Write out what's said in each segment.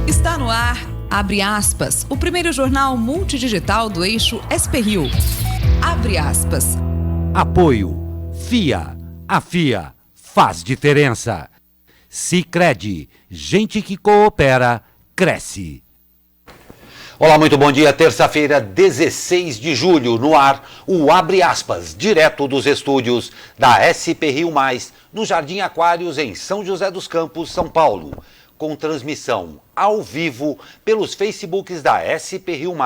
Está no ar, abre aspas, o primeiro jornal multidigital do eixo SP-Rio. Abre aspas. Apoio. FIA. A FIA faz diferença. Sicredi. Gente que coopera, cresce. Olá, muito bom dia. Terça-feira, 16 de julho, no ar, o Abre Aspas, direto dos estúdios da SP-Rio+, no Jardim Aquários, em São José dos Campos, São Paulo. Com transmissão ao vivo pelos Facebooks da SP-Rio+,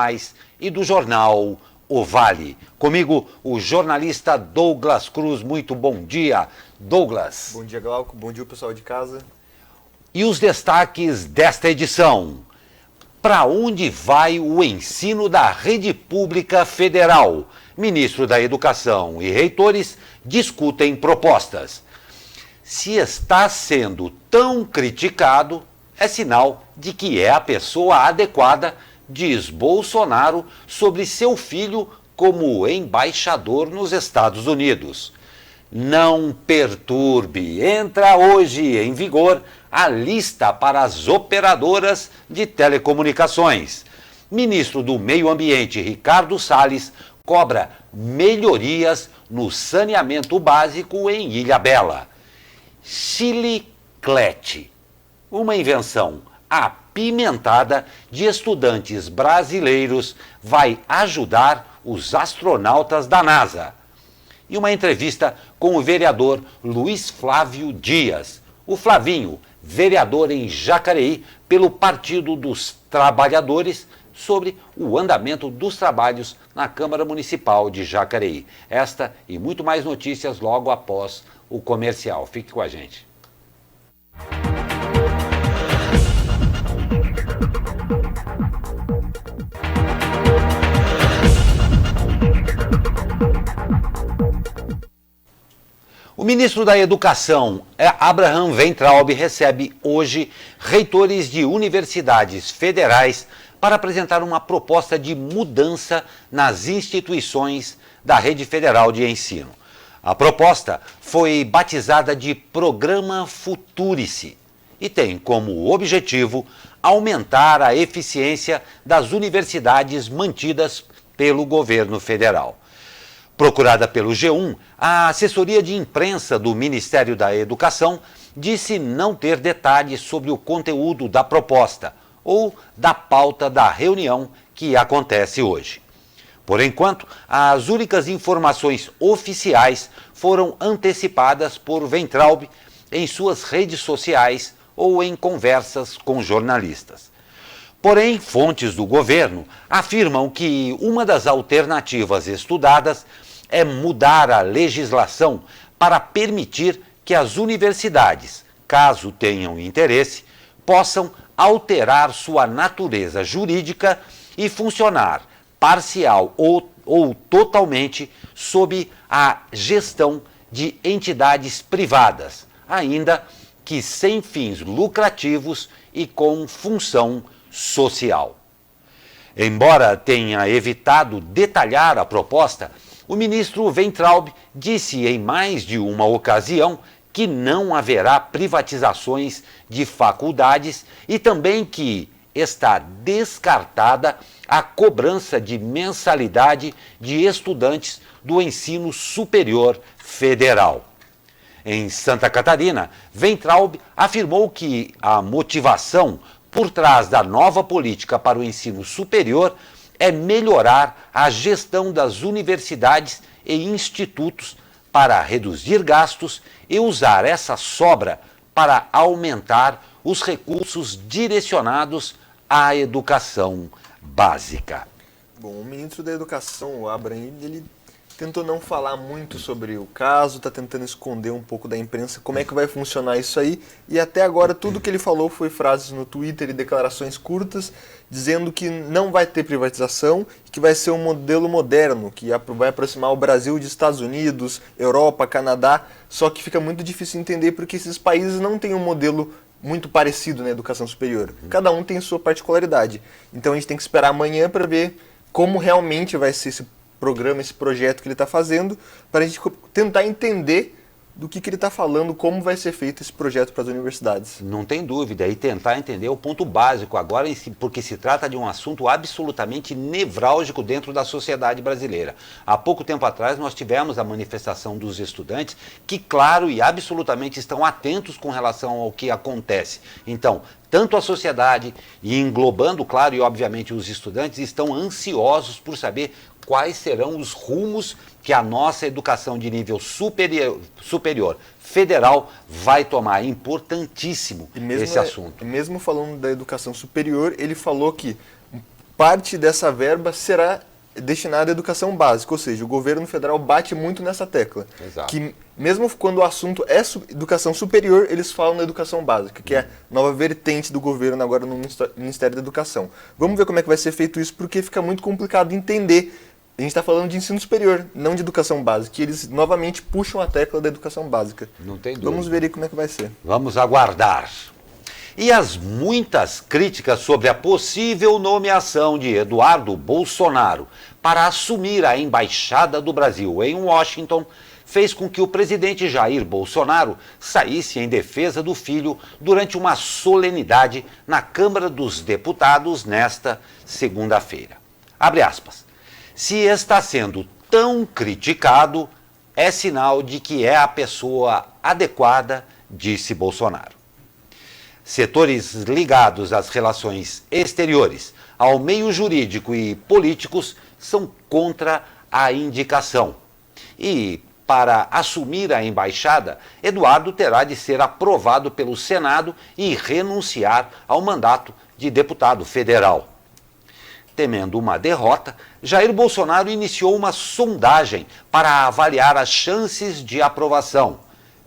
e do jornal O Vale. Comigo, o jornalista Douglas Cruz. Muito bom dia, Douglas. Bom dia, Glauco. Bom dia, pessoal de casa. E os destaques desta edição. Para onde vai o ensino da rede pública federal? Ministro da Educação e reitores discutem propostas. Se está sendo tão criticado, é sinal de que é a pessoa adequada, diz Bolsonaro sobre seu filho como embaixador nos Estados Unidos. Não perturbe, entra hoje em vigor a lista para as operadoras de telecomunicações. Ministro do Meio Ambiente, Ricardo Salles, cobra melhorias no saneamento básico em Ilhabela. Chiclete, uma invenção apimentada de estudantes brasileiros, vai ajudar os astronautas da NASA. E uma entrevista com o vereador Luiz Flávio Dias, o Flavinho, vereador em Jacareí pelo Partido dos Trabalhadores, sobre o andamento dos trabalhos na Câmara Municipal de Jacareí. Esta e muito mais notícias logo após o comercial. Fique com a gente. O ministro da Educação, Abraham Weintraub, recebe hoje reitores de universidades federais para apresentar uma proposta de mudança nas instituições da rede federal de ensino. A proposta foi batizada de Programa Futurice e tem como objetivo aumentar a eficiência das universidades mantidas pelo governo federal. Procurada pelo G1, a assessoria de imprensa do Ministério da Educação disse não ter detalhes sobre o conteúdo da proposta ou da pauta da reunião que acontece hoje. Por enquanto, as únicas informações oficiais foram antecipadas por Weintraub em suas redes sociais ou em conversas com jornalistas. Porém, fontes do governo afirmam que uma das alternativas estudadas é mudar a legislação para permitir que as universidades, caso tenham interesse, possam alterar sua natureza jurídica e funcionar parcial ou totalmente sob a gestão de entidades privadas, ainda que sem fins lucrativos e com função social. Embora tenha evitado detalhar a proposta, o ministro Weintraub disse em mais de uma ocasião que não haverá privatizações de faculdades e também que está descartada a cobrança de mensalidade de estudantes do ensino superior federal. Em Santa Catarina, Weintraub afirmou que a motivação por trás da nova política para o ensino superior é melhorar a gestão das universidades e institutos para reduzir gastos e usar essa sobra para aumentar os recursos direcionados à educação básica. Bom, o ministro da Educação, o Abraham, ele tentou não falar muito sobre o caso, está tentando esconder um pouco da imprensa como é que vai funcionar isso aí, e até agora tudo que ele falou foi frases no Twitter e declarações curtas, dizendo que não vai ter privatização, que vai ser um modelo moderno, que vai aproximar o Brasil de Estados Unidos, Europa, Canadá, só que fica muito difícil entender porque esses países não têm um modelo muito parecido na educação superior. Cada um tem sua particularidade. Então a gente tem que esperar amanhã para ver como realmente vai ser esse programa, esse projeto que ele está fazendo, para a gente tentar entender do que ele está falando, como vai ser feito esse projeto para as universidades. Não tem dúvida, e tentar entender o ponto básico agora, porque se trata de um assunto absolutamente nevrálgico dentro da sociedade brasileira. Há pouco tempo atrás nós tivemos a manifestação dos estudantes que, claro e absolutamente estão atentos com relação ao que acontece. Então, tanto a sociedade, e englobando, claro, e obviamente os estudantes, estão ansiosos por saber quais serão os rumos que a nossa educação de nível superior federal vai tomar. É importantíssimo esse assunto. Mesmo falando da educação superior, ele falou que parte dessa verba será destinada à educação básica, ou seja, o governo federal bate muito nessa tecla. Exato. Que mesmo quando o assunto é educação superior, eles falam na educação básica, que é a nova vertente do governo agora no Ministério da Educação. Vamos ver como é que vai ser feito isso, porque fica muito complicado entender. A gente está falando de ensino superior, não de educação básica, e eles novamente puxam a tecla da educação básica. Não tem dúvida. Vamos ver aí como é que vai ser. Vamos aguardar. E as muitas críticas sobre a possível nomeação de Eduardo Bolsonaro para assumir a embaixada do Brasil em Washington fez com que o presidente Jair Bolsonaro saísse em defesa do filho durante uma solenidade na Câmara dos Deputados nesta segunda-feira. Abre aspas. Se está sendo tão criticado, é sinal de que é a pessoa adequada, disse Bolsonaro. Setores ligados às relações exteriores, ao meio jurídico e políticos são contra a indicação. E, para assumir a embaixada, Eduardo terá de ser aprovado pelo Senado e renunciar ao mandato de deputado federal. Temendo uma derrota, Jair Bolsonaro iniciou uma sondagem para avaliar as chances de aprovação.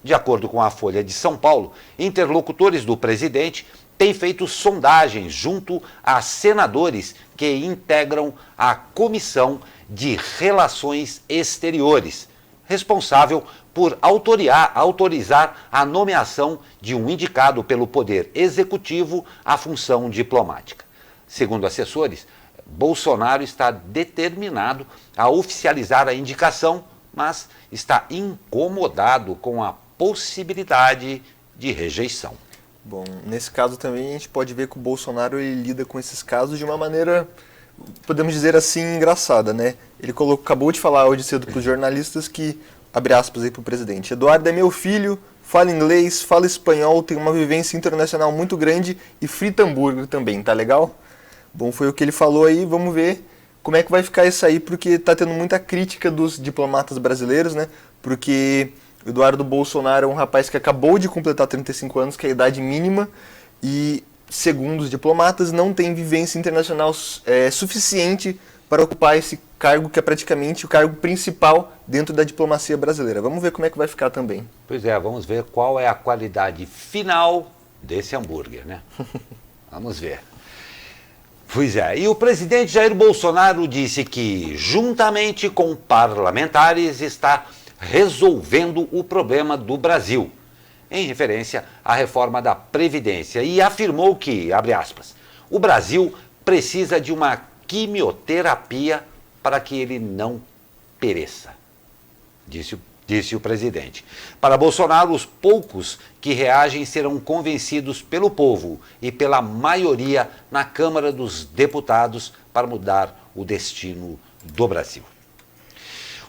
De acordo com a Folha de São Paulo, interlocutores do presidente têm feito sondagens junto a senadores que integram a Comissão de Relações Exteriores, responsável por autorizar a nomeação de um indicado pelo Poder Executivo à função diplomática. Segundo assessores, Bolsonaro está determinado a oficializar a indicação, mas está incomodado com a possibilidade de rejeição. Bom, nesse caso também a gente pode ver que o Bolsonaro ele lida com esses casos de uma maneira, podemos dizer assim, engraçada, né? Ele acabou de falar hoje cedo para os jornalistas que, abre aspas aí para o presidente, Eduardo é meu filho, fala inglês, fala espanhol, tem uma vivência internacional muito grande e frita hambúrguer também, tá legal? Bom, foi o que ele falou aí, vamos ver como é que vai ficar isso aí, porque está tendo muita crítica dos diplomatas brasileiros, né? Porque o Eduardo Bolsonaro é um rapaz que acabou de completar 35 anos, que é a idade mínima, e, segundo os diplomatas, não tem vivência internacional suficiente para ocupar esse cargo que é praticamente o cargo principal dentro da diplomacia brasileira. Vamos ver como é que vai ficar também. Pois é, vamos ver qual é a qualidade final desse hambúrguer, né? Vamos ver. Pois é, e o presidente Jair Bolsonaro disse que, juntamente com parlamentares, está resolvendo o problema do Brasil, em referência à reforma da Previdência, e afirmou que, abre aspas, o Brasil precisa de uma quimioterapia para que ele não pereça, disse o presidente. Para Bolsonaro, os poucos que reagem serão convencidos pelo povo e pela maioria na Câmara dos Deputados para mudar o destino do Brasil.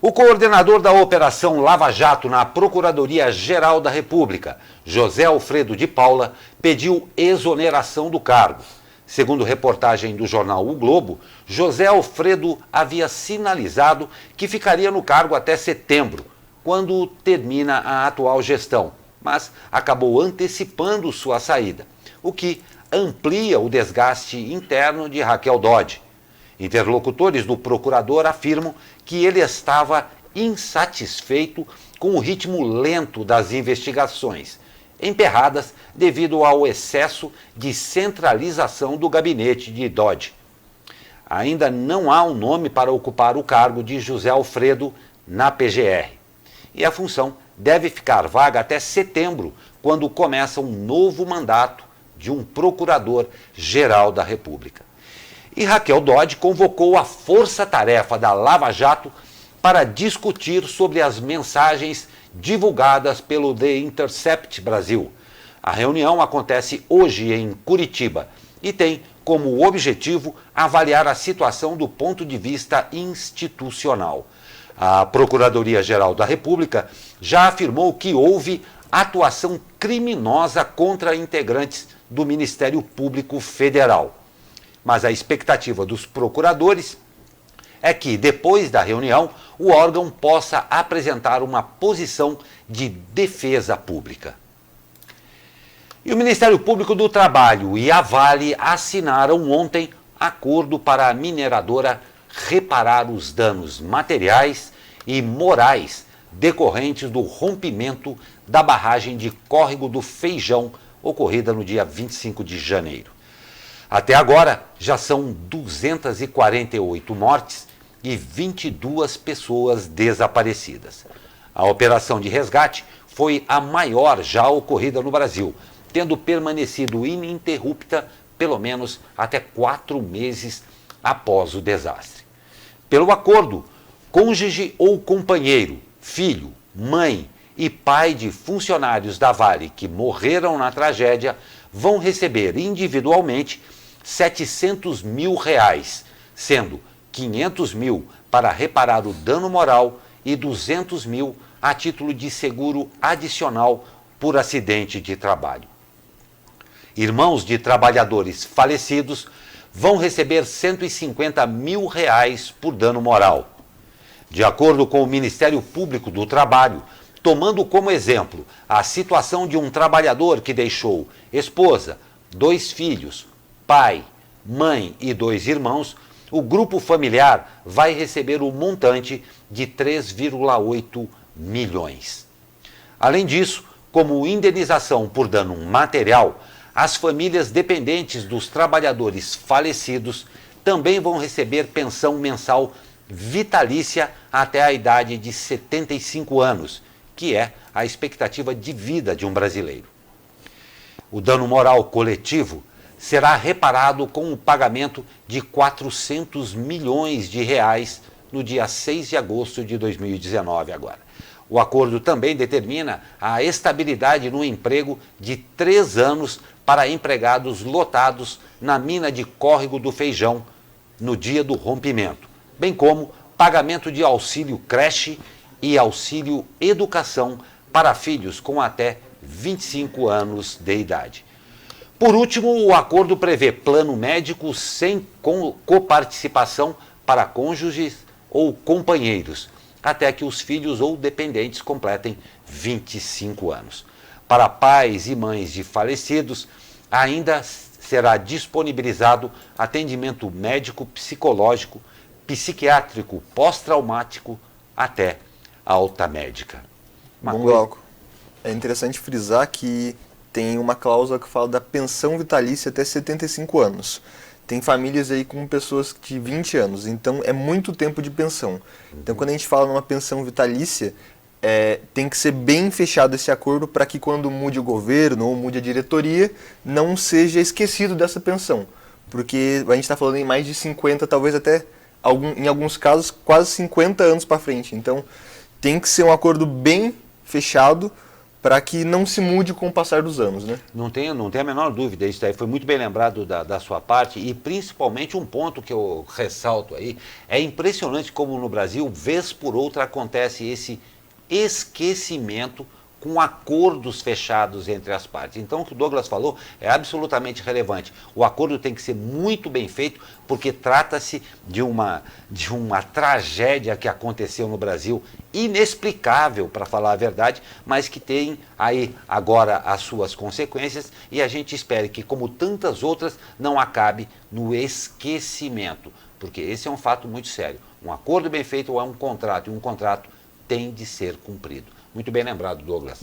O coordenador da Operação Lava Jato na Procuradoria-Geral da República, José Alfredo de Paula, pediu exoneração do cargo. Segundo reportagem do jornal O Globo, José Alfredo havia sinalizado que ficaria no cargo até setembro, quando termina a atual gestão, mas acabou antecipando sua saída, o que amplia o desgaste interno de Raquel Dodge. Interlocutores do procurador afirmam que ele estava insatisfeito com o ritmo lento das investigações, emperradas devido ao excesso de centralização do gabinete de Dodge. Ainda não há um nome para ocupar o cargo de José Alfredo na PGR. E a função deve ficar vaga até setembro, quando começa um novo mandato de um procurador-geral da República. E Raquel Dodge convocou a força-tarefa da Lava Jato para discutir sobre as mensagens divulgadas pelo The Intercept Brasil. A reunião acontece hoje em Curitiba e tem como objetivo avaliar a situação do ponto de vista institucional. A Procuradoria-Geral da República já afirmou que houve atuação criminosa contra integrantes do Ministério Público Federal. Mas a expectativa dos procuradores é que, depois da reunião, o órgão possa apresentar uma posição de defesa pública. E o Ministério Público do Trabalho e a Vale assinaram ontem acordo para a mineradora reparar os danos materiais e morais decorrentes do rompimento da barragem de Córrego do Feijão, ocorrida no dia 25 de janeiro. Até agora, já são 248 mortes e 22 pessoas desaparecidas. A operação de resgate foi a maior já ocorrida no Brasil, tendo permanecido ininterrupta pelo menos até 4 meses após o desastre. Pelo acordo, cônjuge ou companheiro, filho, mãe e pai de funcionários da Vale que morreram na tragédia vão receber individualmente R$700 mil, sendo 500 mil para reparar o dano moral e 200 mil a título de seguro adicional por acidente de trabalho. Irmãos de trabalhadores falecidos vão receber R$150 mil por dano moral. De acordo com o Ministério Público do Trabalho, tomando como exemplo a situação de um trabalhador que deixou esposa, 2 filhos, pai, mãe e 2 irmãos, o grupo familiar vai receber o montante de 3,8 milhões. Além disso, como indenização por dano material, as famílias dependentes dos trabalhadores falecidos também vão receber pensão mensal vitalícia até a idade de 75 anos, que é a expectativa de vida de um brasileiro. O dano moral coletivo será reparado com o pagamento de R$400 milhões no dia 6 de agosto de 2019 agora. O acordo também determina a estabilidade no emprego de 3 anos para empregados lotados na mina de Córrego do Feijão no dia do rompimento, bem como pagamento de auxílio creche e auxílio educação para filhos com até 25 anos de idade. Por último, o acordo prevê plano médico sem coparticipação para cônjuges ou companheiros, até que os filhos ou dependentes completem 25 anos. Para pais e mães de falecidos, ainda será disponibilizado atendimento médico, psicológico, psiquiátrico, pós-traumático, até alta médica. Bom, Glauco, é interessante frisar que tem uma cláusula que fala da pensão vitalícia até 75 anos. Tem famílias aí com pessoas de 20 anos, então é muito tempo de pensão. Então quando a gente fala numa pensão vitalícia, tem que ser bem fechado esse acordo para que quando mude o governo ou mude a diretoria, não seja esquecido dessa pensão. Porque a gente está falando em mais de 50, talvez até, em alguns casos, quase 50 anos para frente. Então tem que ser um acordo bem fechado para que não se mude com o passar dos anos, né? Não tem a menor dúvida, isso daí foi muito bem lembrado da sua parte, e principalmente um ponto que eu ressalto aí, é impressionante como no Brasil, vez por outra, acontece esse esquecimento com acordos fechados entre as partes. Então o que o Douglas falou é absolutamente relevante. O acordo tem que ser muito bem feito, porque trata-se de uma tragédia que aconteceu no Brasil, inexplicável, para falar a verdade, mas que tem aí agora as suas consequências, e a gente espera que, como tantas outras, não acabe no esquecimento, porque esse é um fato muito sério. Um acordo bem feito é um contrato, e um contrato tem de ser cumprido. Muito bem lembrado, Douglas.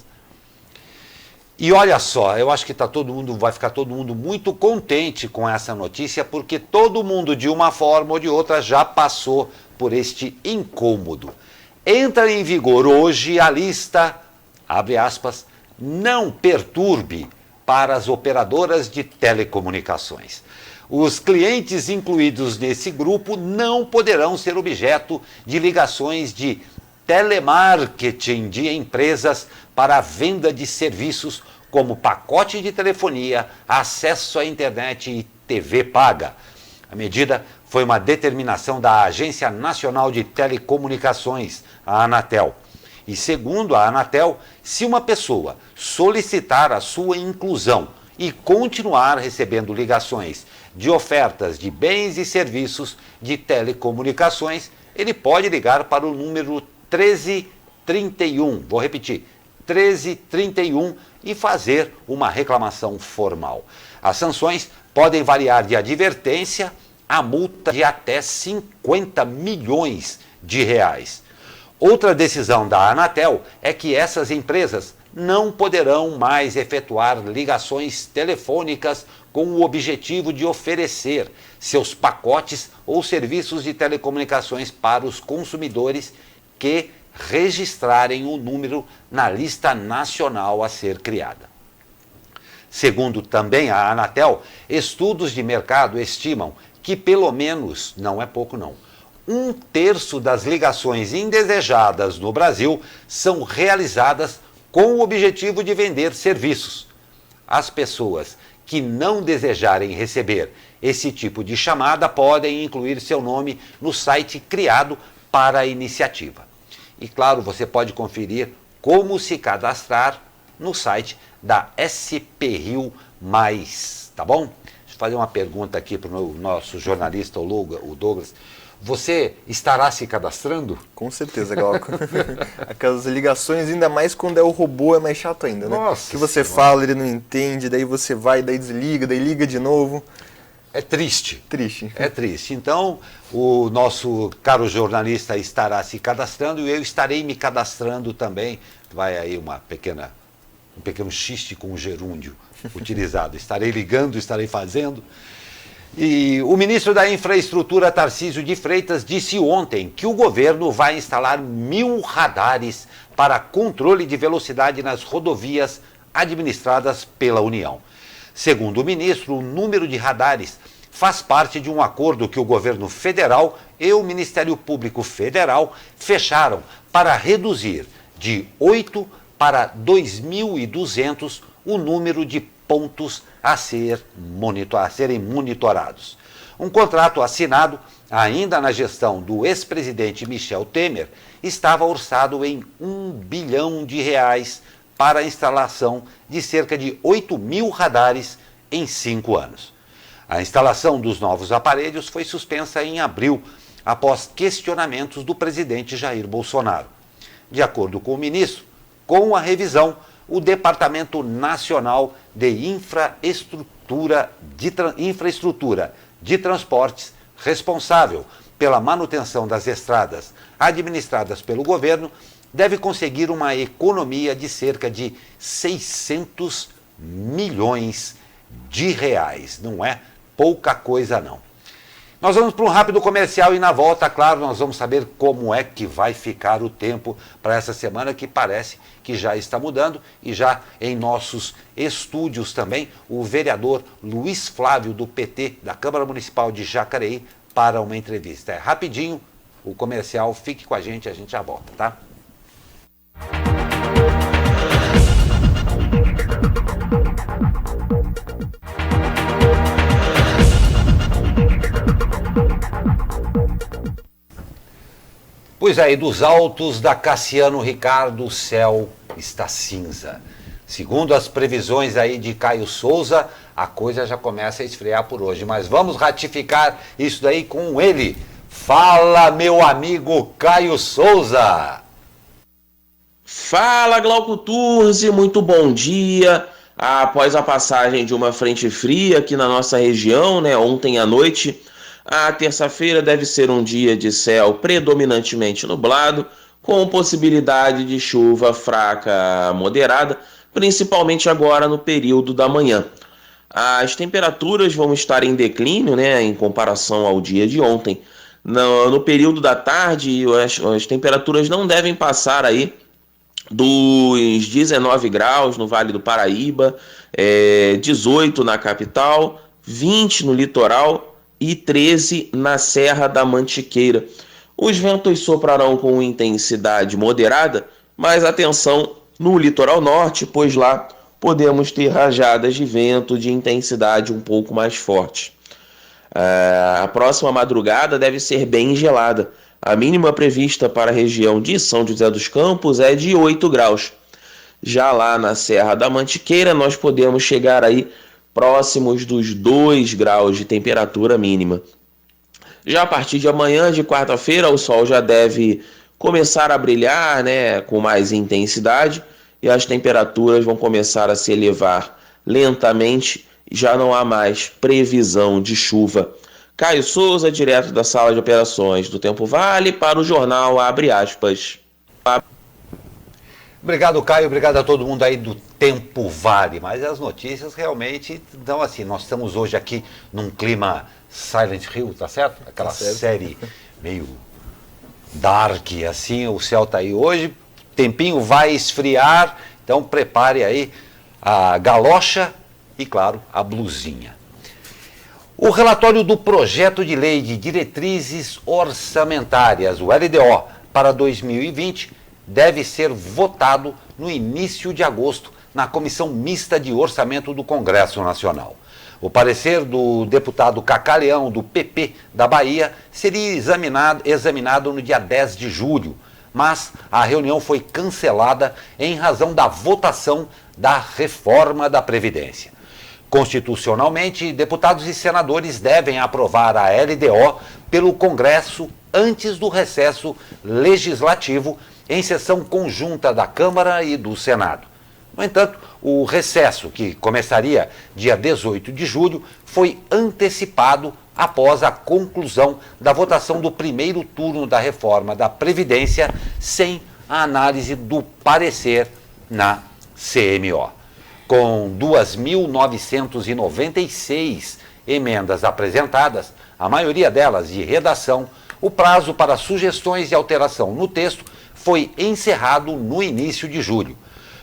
E olha só, eu acho que vai ficar todo mundo muito contente com essa notícia, porque todo mundo, de uma forma ou de outra, já passou por este incômodo. Entra em vigor hoje a lista, abre aspas, não perturbe para as operadoras de telecomunicações. Os clientes incluídos nesse grupo não poderão ser objeto de ligações de telemarketing de empresas para a venda de serviços como pacote de telefonia, acesso à internet e TV paga. A medida foi uma determinação da Agência Nacional de Telecomunicações, a Anatel. E segundo a Anatel, se uma pessoa solicitar a sua inclusão e continuar recebendo ligações de ofertas de bens e serviços de telecomunicações, ele pode ligar para o número 1331, vou repetir, 1331 e fazer uma reclamação formal. As sanções podem variar de advertência a multa de até 50 milhões de reais. Outra decisão da Anatel é que essas empresas não poderão mais efetuar ligações telefônicas com o objetivo de oferecer seus pacotes ou serviços de telecomunicações para os consumidores que registrarem o número na lista nacional a ser criada. Segundo também a Anatel, estudos de mercado estimam que pelo menos, não é pouco não, 1/3 das ligações indesejadas no Brasil são realizadas com o objetivo de vender serviços. As pessoas que não desejarem receber esse tipo de chamada podem incluir seu nome no site criado para a iniciativa. E claro, você pode conferir como se cadastrar no site da SP Rio Mais, tá bom? Deixa eu fazer uma pergunta aqui para o nosso jornalista, o Douglas. Você estará se cadastrando? Com certeza, Glauco. Aquelas ligações, ainda mais quando é o robô, é mais chato ainda, né? Nossa que você fala, ele não entende, daí você vai, daí desliga, daí liga de novo. É triste. Triste. É triste. Então, o nosso caro jornalista estará se cadastrando e eu estarei me cadastrando também. Vai aí um pequeno xiste com gerúndio utilizado. Estarei ligando, estarei fazendo. E o ministro da Infraestrutura, Tarcísio de Freitas, disse ontem que o governo vai instalar 1.000 radares para controle de velocidade nas rodovias administradas pela União. Segundo o ministro, o número de radares faz parte de um acordo que o governo federal e o Ministério Público Federal fecharam para reduzir de 8 para 2.200 o número de pontos a serem monitorados. Um contrato assinado ainda na gestão do ex-presidente Michel Temer estava orçado em R$1 bilhão para a instalação de cerca de 8.000 radares em 5 anos. A instalação dos novos aparelhos foi suspensa em abril, após questionamentos do presidente Jair Bolsonaro. De acordo com o ministro, com a revisão, o Departamento Nacional de Infraestrutura de Transportes, responsável pela manutenção das estradas administradas pelo governo, deve conseguir uma economia de cerca de 600 milhões de reais. Não é pouca coisa, não. Nós vamos para um rápido comercial e na volta, claro, nós vamos saber como é que vai ficar o tempo para essa semana, que parece que já está mudando, e já em nossos estúdios também, o vereador Luiz Flávio, do PT, da Câmara Municipal de Jacareí, para uma entrevista. É rapidinho o comercial, fique com a gente já volta, tá? Pois aí, dos altos da Cassiano Ricardo, o céu está cinza. Segundo as previsões aí de Caio Souza, a coisa já começa a esfriar por hoje. Mas vamos ratificar isso daí com ele. Fala, meu amigo Caio Souza! Fala, Glauco Turzi, muito bom dia. Após a passagem de uma frente fria aqui na nossa região, né, ontem à noite, a terça-feira deve ser um dia de céu predominantemente nublado, com possibilidade de chuva fraca a moderada, principalmente agora no período da manhã. As temperaturas vão estar em declínio, né, em comparação ao dia de ontem. No período da tarde, as temperaturas não devem passar aí dos 19 graus no Vale do Paraíba, 18 na capital, 20 no litoral e 13 na Serra da Mantiqueira. Os ventos soprarão com intensidade moderada, mas atenção no litoral norte, pois lá podemos ter rajadas de vento de intensidade um pouco mais forte. A próxima madrugada deve ser bem gelada. A mínima prevista para a região de São José dos Campos é de 8 graus. Já lá na Serra da Mantiqueira, nós podemos chegar aí próximos dos 2 graus de temperatura mínima. Já a partir de amanhã, de quarta-feira, o sol já deve começar a brilhar, né, com mais intensidade, e as temperaturas vão começar a se elevar lentamente. Já não há mais previsão de chuva. Caio Souza, direto da sala de operações do Tempo Vale, para o jornal Abre Aspas. Obrigado, Caio. Obrigado a todo mundo aí do Tempo Vale. Mas as notícias realmente dão assim. Nós estamos hoje aqui num clima Silent Hill, tá certo? Aquela série meio dark, assim. O céu tá aí hoje. Tempinho vai esfriar. Então prepare aí a galocha e, claro, a blusinha. O relatório do projeto de lei de diretrizes orçamentárias, o LDO, para 2020, deve ser votado no início de agosto na Comissão Mista de Orçamento do Congresso Nacional. O parecer do deputado Cacá Leão, do PP da Bahia, seria examinado no dia 10 de julho, mas a reunião foi cancelada em razão da votação da reforma da Previdência. Constitucionalmente, deputados e senadores devem aprovar a LDO pelo Congresso antes do recesso legislativo em sessão conjunta da Câmara e do Senado. No entanto, o recesso, que começaria dia 18 de julho, foi antecipado após a conclusão da votação do primeiro turno da reforma da Previdência, sem a análise do parecer na CMO. Com 2.996 emendas apresentadas, a maioria delas de redação, o prazo para sugestões e alteração no texto foi encerrado no início de julho.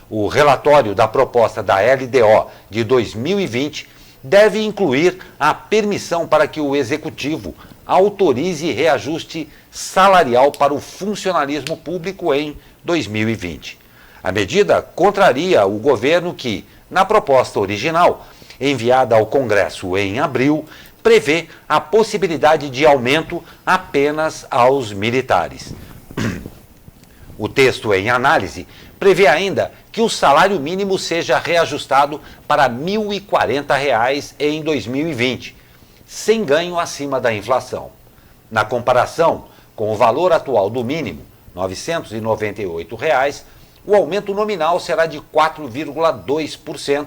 O relatório da proposta da LDO de 2020 deve incluir a permissão para que o Executivo autorize reajuste salarial para o funcionalismo público em 2020. A medida contraria o governo que, na proposta original, enviada ao Congresso em abril, prevê a possibilidade de aumento apenas aos militares. O texto em análise prevê ainda que o salário mínimo seja reajustado para R$ 1.040 em 2020, sem ganho acima da inflação. Na comparação com o valor atual do mínimo, R$ 998, o aumento nominal será de 4,2%,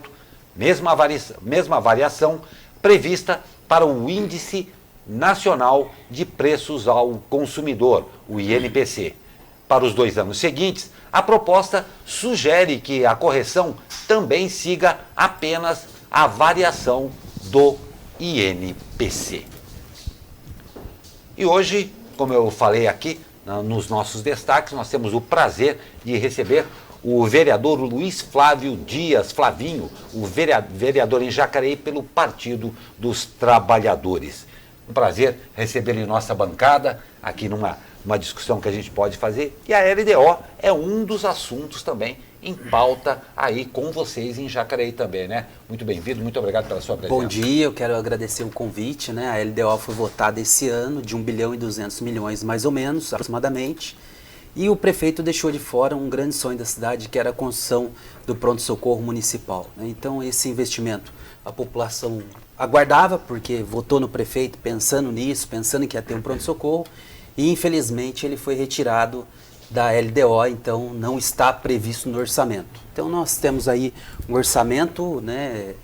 mesma variação prevista para o Índice Nacional de Preços ao Consumidor, o INPC. Para os 2 anos seguintes, a proposta sugere que a correção também siga apenas a variação do INPC. E hoje, como eu falei aqui, nos nossos destaques, nós temos o prazer de receber o vereador Luiz Flávio Dias Flavinho, o vereador em Jacareí pelo Partido dos Trabalhadores. Um prazer recebê-lo em nossa bancada, aqui numa discussão que a gente pode fazer. E a LDO é um dos assuntos também em pauta aí com vocês em Jacareí também, né? Muito bem-vindo, muito obrigado pela sua presença. Bom dia, eu quero agradecer o convite, né? A LDO foi votada esse ano de 1 bilhão e 200 milhões, mais ou menos, aproximadamente. E o prefeito deixou de fora um grande sonho da cidade, que era a construção do pronto-socorro municipal, né? Então, esse investimento, a população aguardava, porque votou no prefeito pensando nisso, pensando que ia ter um pronto-socorro, e infelizmente ele foi retirado da LDO, então não está previsto no orçamento. Então nós temos aí um orçamento, né,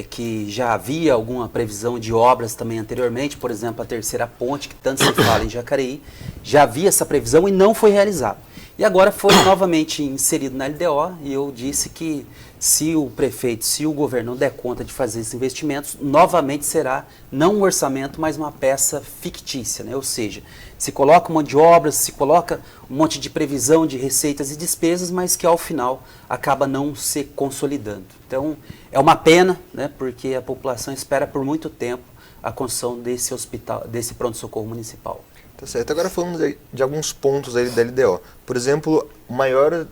que já havia alguma previsão de obras também anteriormente, por exemplo, a terceira ponte, que tanto se fala em Jacareí, já havia essa previsão e não foi realizado. E agora foi novamente inserido na LDO, e eu disse que se o prefeito, se o governo não der conta de fazer esses investimentos, novamente será não um orçamento, mas uma peça fictícia, né? Ou seja, se coloca um monte de obras, se coloca um monte de previsão de receitas e despesas, mas que ao final acaba não se consolidando. Então é uma pena, né? Porque a população espera por muito tempo a construção desse hospital, desse pronto-socorro municipal. Tá certo. Agora falando de alguns pontos aí da LDO. Por exemplo, maior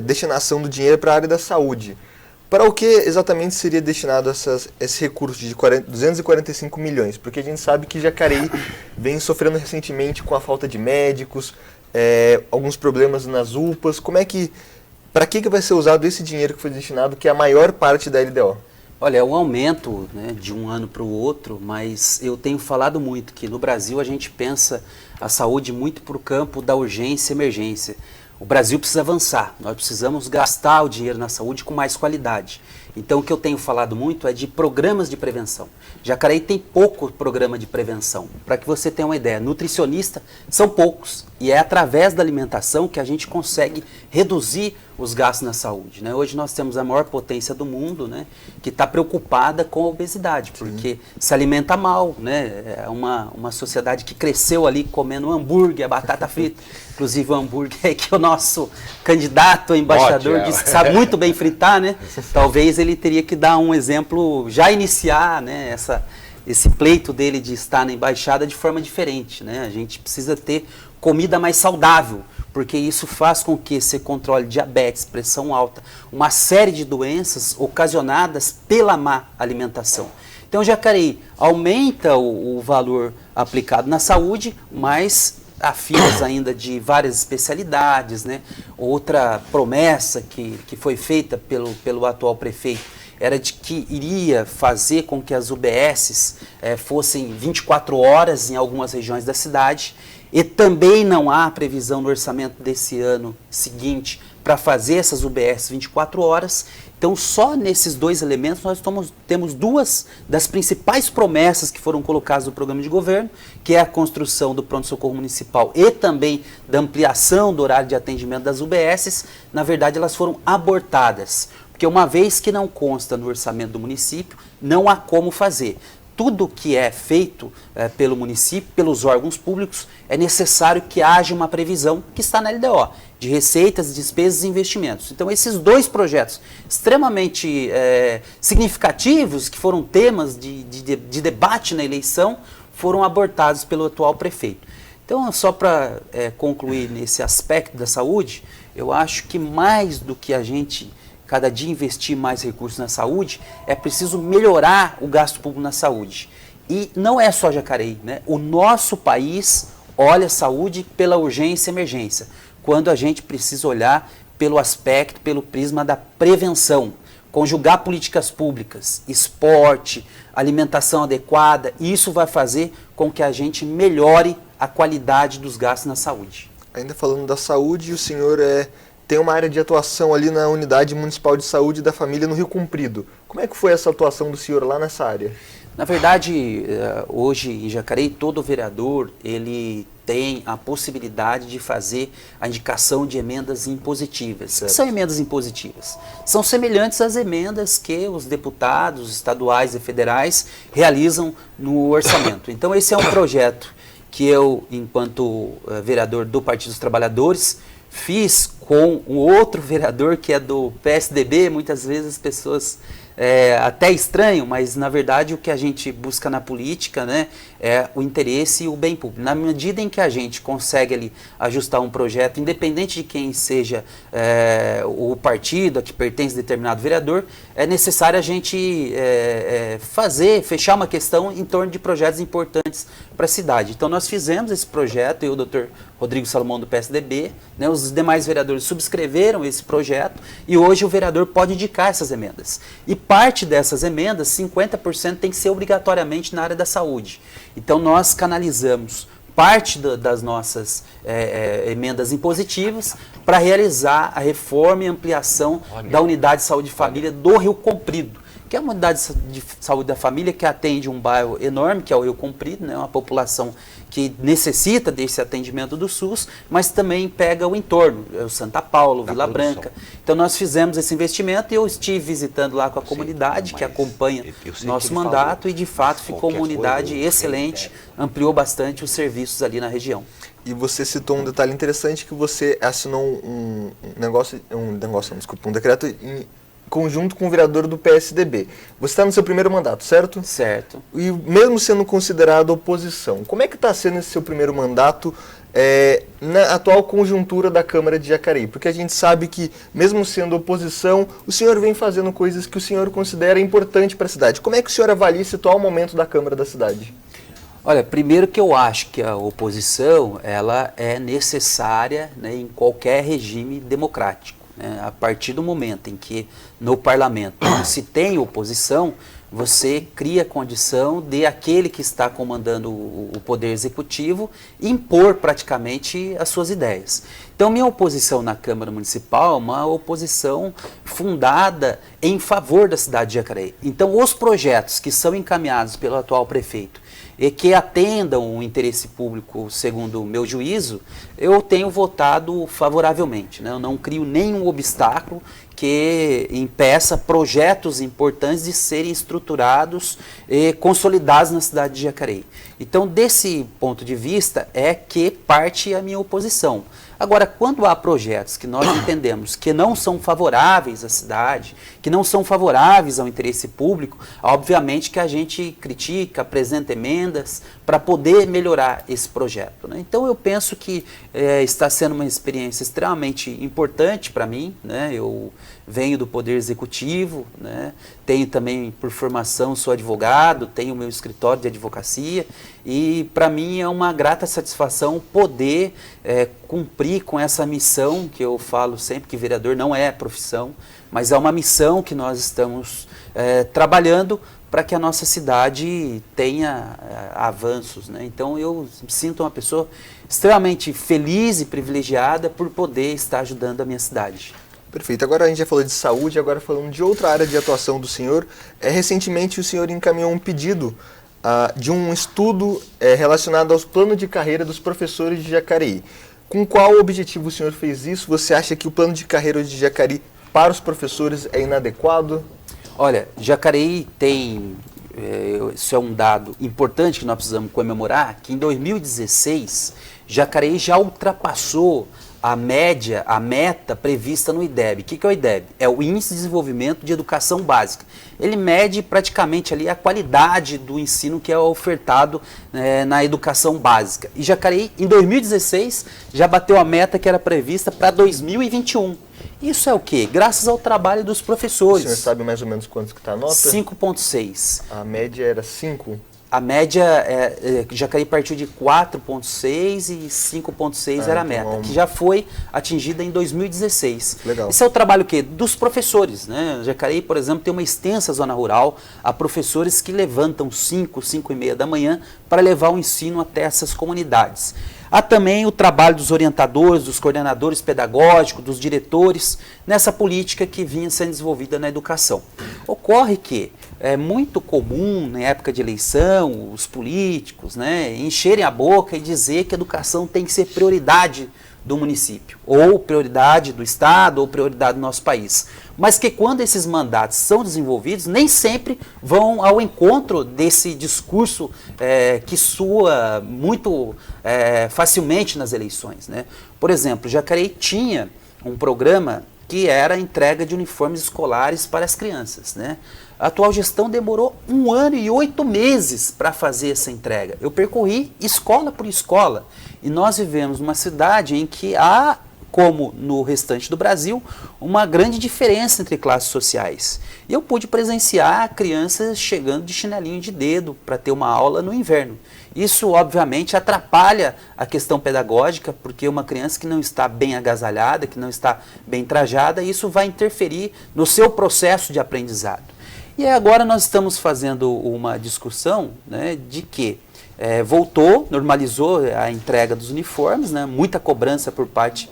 destinação do dinheiro para a área da saúde. Para o que exatamente seria destinado esse recurso de 245 milhões? Porque a gente sabe que Jacareí vem sofrendo recentemente com a falta de médicos, alguns problemas nas UPAs. Para que vai ser usado esse dinheiro que foi destinado, que é a maior parte da LDO? Olha, é um aumento, né, de um ano para o outro, mas eu tenho falado muito que no Brasil a gente pensa a saúde muito para o campo da urgência e emergência. O Brasil precisa avançar, nós precisamos gastar o dinheiro na saúde com mais qualidade. Então o que eu tenho falado muito é de programas de prevenção. Jacareí tem pouco programa de prevenção. Para que você tenha uma ideia, nutricionista são poucos e é através da alimentação que a gente consegue reduzir os gastos na saúde, né? Hoje nós temos a maior potência do mundo, né, que está preocupada com a obesidade, porque se alimenta mal, né? É uma sociedade que cresceu ali comendo hambúrguer, batata frita. Inclusive o hambúrguer que o nosso candidato a embaixador disse que sabe muito bem fritar, né? Talvez ele teria que dar um exemplo, já iniciar, né, esse pleito dele de estar na embaixada de forma diferente, né? A gente precisa ter comida mais saudável, porque isso faz com que você controle diabetes, pressão alta, uma série de doenças ocasionadas pela má alimentação. Então, Jacareí aumenta o valor aplicado na saúde, mas há filas ainda de várias especialidades, né? Outra promessa que foi feita pelo atual prefeito era de que iria fazer com que as UBSs fossem 24 horas em algumas regiões da cidade, e também não há previsão no orçamento desse ano seguinte para fazer essas UBS 24 horas. Então, só nesses dois elementos nós temos duas das principais promessas que foram colocadas no programa de governo, que é a construção do pronto-socorro municipal e também da ampliação do horário de atendimento das UBSs. Na verdade, elas foram abortadas, porque uma vez que não consta no orçamento do município, não há como fazer. Tudo que é feito pelo município, pelos órgãos públicos, é necessário que haja uma previsão que está na LDO, de receitas, despesas e investimentos. Então, esses dois projetos extremamente significativos, que foram temas de debate na eleição, foram abortados pelo atual prefeito. Então, só para concluir nesse aspecto da saúde, eu acho que mais do que a gente cada dia investir mais recursos na saúde, é preciso melhorar o gasto público na saúde. E não é só Jacareí, né? O nosso país olha a saúde pela urgência e emergência, quando a gente precisa olhar pelo aspecto, pelo prisma da prevenção, conjugar políticas públicas, esporte, alimentação adequada, isso vai fazer com que a gente melhore a qualidade dos gastos na saúde. Ainda falando da saúde, o senhor tem uma área de atuação ali na Unidade Municipal de Saúde da Família no Rio Comprido. Como é que foi essa atuação do senhor lá nessa área? Na verdade, hoje em Jacareí, todo vereador ele tem a possibilidade de fazer a indicação de emendas impositivas. O que são emendas impositivas? São semelhantes às emendas que os deputados estaduais e federais realizam no orçamento. Então, esse é um projeto que eu, enquanto vereador do Partido dos Trabalhadores, fiz com um outro vereador que é do PSDB. Muitas vezes as pessoas até estranham, mas na verdade o que a gente busca na política, né, é o interesse e o bem público. Na medida em que a gente consegue ali ajustar um projeto, independente de quem seja o partido a que pertence determinado vereador, é necessário a gente fechar uma questão em torno de projetos importantes para a cidade. Então nós fizemos esse projeto, eu e o Dr. Rodrigo Salomão do PSDB, né, os demais vereadores subscreveram esse projeto e hoje o vereador pode indicar essas emendas. E parte dessas emendas, 50%, tem que ser obrigatoriamente na área da saúde. Então nós canalizamos parte das nossas emendas impositivas para realizar a reforma e ampliação da Unidade de Saúde e Família do Rio Comprido, que é uma unidade de saúde da família que atende um bairro enorme, que é o Rio Comprido, né, uma população que necessita desse atendimento do SUS, mas também pega o entorno, o Santa Paulo, Vila Branca. Então nós fizemos esse investimento e eu estive visitando lá com a comunidade que acompanha nosso mandato e de fato ficou uma unidade excelente, ampliou bastante os serviços ali na região. E você citou um detalhe interessante, que você assinou um decreto conjunto com o vereador do PSDB. Você está no seu primeiro mandato, certo? Certo. E mesmo sendo considerado oposição, como é que está sendo esse seu primeiro mandato na atual conjuntura da Câmara de Jacareí? Porque a gente sabe que, mesmo sendo oposição, o senhor vem fazendo coisas que o senhor considera importante para a cidade. Como é que o senhor avalia esse atual momento da Câmara da cidade? Olha, primeiro que eu acho que a oposição ela é necessária, né, em qualquer regime democrático. Né? A partir do momento em que no parlamento se tem oposição, você cria a condição de aquele que está comandando o poder executivo impor praticamente as suas ideias. Então, minha oposição na Câmara Municipal é uma oposição fundada em favor da cidade de Jacareí. Então, os projetos que são encaminhados pelo atual prefeito e que atendam o interesse público, segundo o meu juízo, eu tenho votado favoravelmente. Né? Eu não crio nenhum obstáculo que impeça projetos importantes de serem estruturados e consolidados na cidade de Jacareí. Então, desse ponto de vista, é que parte a minha oposição. Agora, quando há projetos que nós entendemos que não são favoráveis à cidade, que não são favoráveis ao interesse público, obviamente que a gente critica, apresenta emendas para poder melhorar esse projeto. Né? Então, eu penso que está sendo uma experiência extremamente importante para mim. Né? Eu venho do Poder Executivo, né? Tenho também, por formação, sou advogado, tenho o meu escritório de advocacia e para mim é uma grata satisfação poder cumprir com essa missão que eu falo sempre, que vereador não é profissão, mas é uma missão que nós estamos trabalhando para que a nossa cidade tenha avanços. Né? Então eu me sinto uma pessoa extremamente feliz e privilegiada por poder estar ajudando a minha cidade. Perfeito. Agora a gente já falou de saúde, agora falando de outra área de atuação do senhor. Recentemente o senhor encaminhou um pedido de um estudo relacionado aos planos de carreira dos professores de Jacareí. Com qual objetivo o senhor fez isso? Você acha que o plano de carreira de Jacareí para os professores é inadequado? Olha, Jacareí tem, isso é um dado importante que nós precisamos comemorar, que em 2016 Jacareí já ultrapassou a média, a meta prevista no IDEB. O que é o IDEB? É o Índice de Desenvolvimento de Educação Básica. Ele mede praticamente ali a qualidade do ensino que é ofertado na educação básica. E Jacareí, em 2016, já bateu a meta que era prevista para 2021. Isso é o quê? Graças ao trabalho dos professores. O senhor sabe mais ou menos quantos que está a nota? 5,6. A média era 5? A média, Jacareí partiu de 4,6 e 5,6 era a meta, que já foi atingida em 2016. Legal. Esse é o trabalho o quê? Dos professores. Né? Jacareí, por exemplo, tem uma extensa zona rural, há professores que levantam 5, 5 e meia da manhã para levar o ensino até essas comunidades. Há também o trabalho dos orientadores, dos coordenadores pedagógicos, dos diretores, nessa política que vinha sendo desenvolvida na educação. Ocorre que é muito comum, na época de eleição, os políticos encherem a boca e dizer que a educação tem que ser prioridade do município, ou prioridade do Estado, ou prioridade do nosso país. Mas que quando esses mandatos são desenvolvidos, nem sempre vão ao encontro desse discurso que soa muito facilmente nas eleições. Né? Por exemplo, Jacareí tinha um programa que era a entrega de uniformes escolares para as crianças. Né? A atual gestão demorou 1 ano e 8 meses para fazer essa entrega. Eu percorri escola por escola e nós vivemos numa cidade em que há, como no restante do Brasil, uma grande diferença entre classes sociais. E eu pude presenciar crianças chegando de chinelinho de dedo para ter uma aula no inverno. Isso, obviamente, atrapalha a questão pedagógica, porque uma criança que não está bem agasalhada, que não está bem trajada, isso vai interferir no seu processo de aprendizado. E agora nós estamos fazendo uma discussão de que voltou, normalizou a entrega dos uniformes, muita cobrança por parte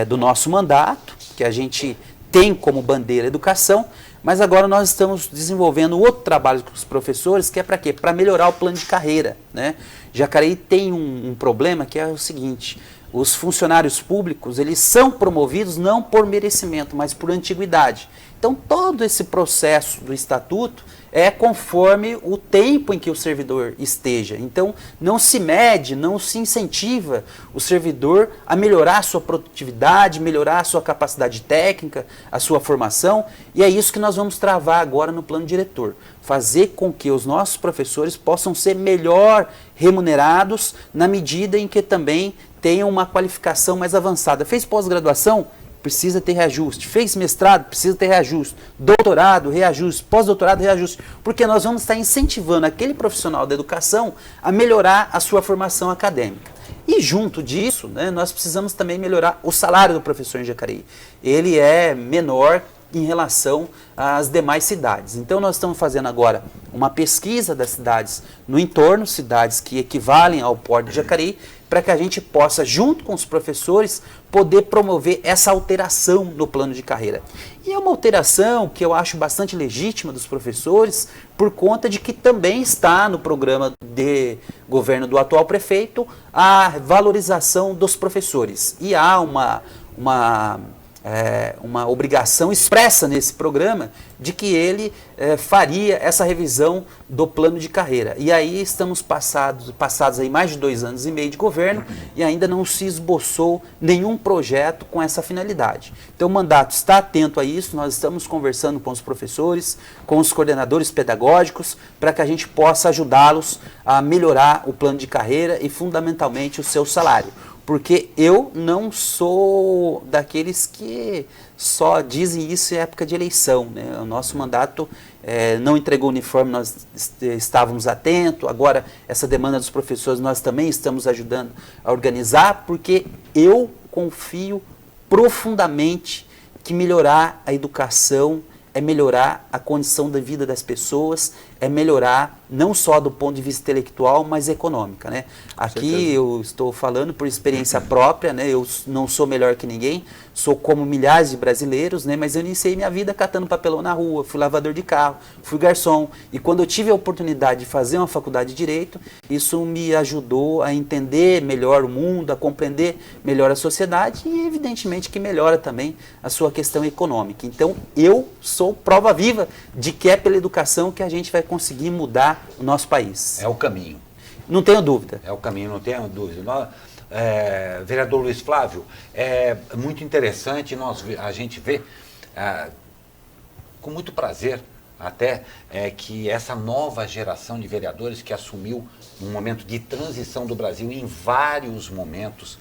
do nosso mandato, que a gente tem como bandeira a educação, mas agora nós estamos desenvolvendo outro trabalho com os professores, que é para quê? Para melhorar o plano de carreira. Né? Jacareí tem um problema que é o seguinte: os funcionários públicos, eles são promovidos não por merecimento, mas por antiguidade. Então, todo esse processo do estatuto é conforme o tempo em que o servidor esteja. Então, não se mede, não se incentiva o servidor a melhorar a sua produtividade, melhorar a sua capacidade técnica, a sua formação, e é isso que nós vamos travar agora no plano diretor. Fazer com que os nossos professores possam ser melhor remunerados na medida em que também tenham uma qualificação mais avançada. Fez pós-graduação? Precisa ter reajuste. Fez mestrado? Precisa ter reajuste. Doutorado, reajuste. Pós-doutorado, reajuste. Porque nós vamos estar incentivando aquele profissional da educação a melhorar a sua formação acadêmica. E junto disso, né, nós precisamos também melhorar o salário do professor em Jacareí. Ele é menor em relação às demais cidades. Então nós estamos fazendo agora uma pesquisa das cidades no entorno, cidades que equivalem ao Porto de Jacareí, para que a gente possa, junto com os professores, poder promover essa alteração no plano de carreira. E é uma alteração que eu acho bastante legítima dos professores, por conta de que também está no programa de governo do atual prefeito a valorização dos professores. E há uma obrigação expressa nesse programa de que ele faria essa revisão do plano de carreira. E aí estamos passados aí mais de 2 anos e meio de governo e ainda não se esboçou nenhum projeto com essa finalidade. Então o mandato está atento a isso, nós estamos conversando com os professores, com os coordenadores pedagógicos, para que a gente possa ajudá-los a melhorar o plano de carreira e fundamentalmente o seu salário. Porque eu não sou daqueles que só dizem isso em época de eleição, né? O nosso mandato não entregou o uniforme, nós estávamos atentos. Agora, essa demanda dos professores, nós também estamos ajudando a organizar, porque eu confio profundamente que melhorar a educação é melhorar a condição da vida das pessoas, é melhorar não só do ponto de vista intelectual, mas econômica, né? Aqui eu estou falando por experiência própria, né? Eu não sou melhor que ninguém, sou como milhares de brasileiros, né? Mas eu iniciei minha vida catando papelão na rua, fui lavador de carro, fui garçom, e quando eu tive a oportunidade de fazer uma faculdade de Direito, isso me ajudou a entender melhor o mundo, a compreender melhor a sociedade e evidentemente que melhora também a sua questão econômica. Então eu sou prova viva de que é pela educação que a gente vai conseguir mudar o nosso país. É o caminho. Não tenho dúvida. É o caminho, não tenho dúvida. Vereador Luiz Flávio, é muito interessante a gente ver com muito prazer até que essa nova geração de vereadores que assumiu um momento de transição do Brasil em vários momentos,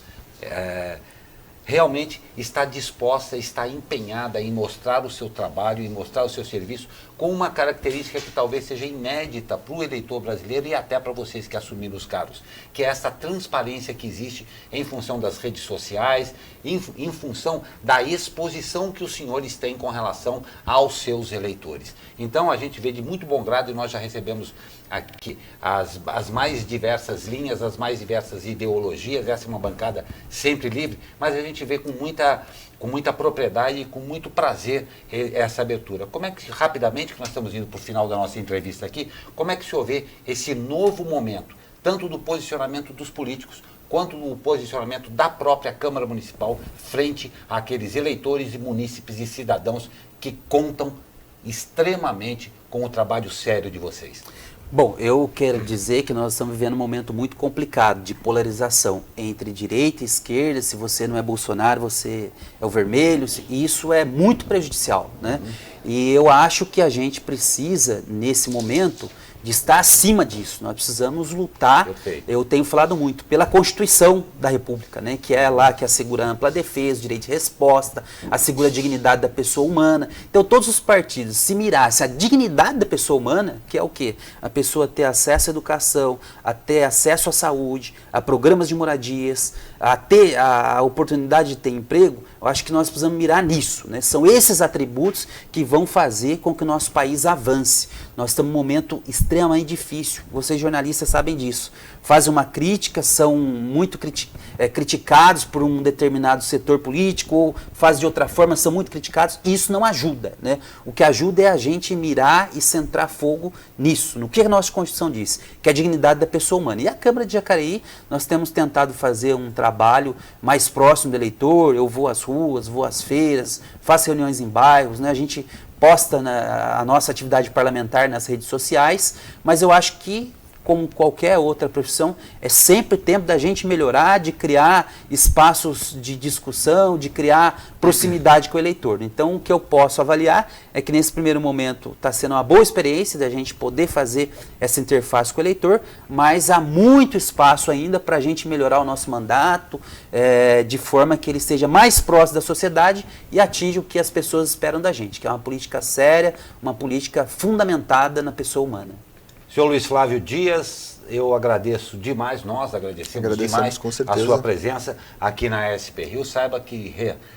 realmente está disposta, está empenhada em mostrar o seu trabalho, em mostrar o seu serviço, com uma característica que talvez seja inédita para o eleitor brasileiro e até para vocês que assumiram os cargos, que é essa transparência que existe em função das redes sociais, em função da exposição que os senhores têm com relação aos seus eleitores. Então a gente vê de muito bom grado, e nós já recebemos aqui as mais diversas linhas, as mais diversas ideologias. Essa é uma bancada sempre livre, mas a gente vê com muita propriedade e com muito prazer essa abertura. Como é que, rapidamente, que nós estamos indo para o final da nossa entrevista aqui, como é que o senhor vê esse novo momento, tanto do posicionamento dos políticos, quanto do posicionamento da própria Câmara Municipal frente àqueles eleitores e munícipes e cidadãos que contam extremamente com o trabalho sério de vocês? Bom, eu quero dizer que nós estamos vivendo um momento muito complicado de polarização entre direita e esquerda. Se você não é Bolsonaro, você é o vermelho, e isso é muito prejudicial, né? E eu acho que a gente precisa, nesse momento, de estar acima disso. Nós precisamos lutar, eu tenho falado muito, pela Constituição da República, né, que é lá que assegura a ampla defesa, o direito de resposta, assegura a dignidade da pessoa humana. Então todos os partidos, se mirassem a dignidade da pessoa humana, que é o quê? A pessoa ter acesso à educação, a ter acesso à saúde, a programas de moradias, a ter a oportunidade de ter emprego, eu acho que nós precisamos mirar nisso, né? São esses atributos que vão fazer com que o nosso país avance. Nós estamos num momento extremamente difícil, vocês jornalistas sabem disso. Fazem uma crítica, são muito criticados por um determinado setor político, ou fazem de outra forma, são muito criticados, e isso não ajuda, né? O que ajuda é a gente mirar e centrar fogo nisso, no que a nossa Constituição diz, que é a dignidade da pessoa humana. E a Câmara de Jacareí, nós temos tentado fazer um trabalho mais próximo do eleitor. Eu vou às ruas, vou às feiras, faço reuniões em bairros, né? A gente posta a nossa atividade parlamentar nas redes sociais, mas eu acho que, como qualquer outra profissão, é sempre tempo da gente melhorar, de criar espaços de discussão, de criar proximidade com o eleitor. Então, o que eu posso avaliar é que nesse primeiro momento está sendo uma boa experiência da gente poder fazer essa interface com o eleitor, mas há muito espaço ainda para a gente melhorar o nosso mandato, de forma que ele esteja mais próximo da sociedade e atinja o que as pessoas esperam da gente, que é uma política séria, uma política fundamentada na pessoa humana. Senhor Luiz Flávio Dias, eu agradeço demais, nós agradecemos demais com certeza a sua presença aqui na SP Rio. Saiba que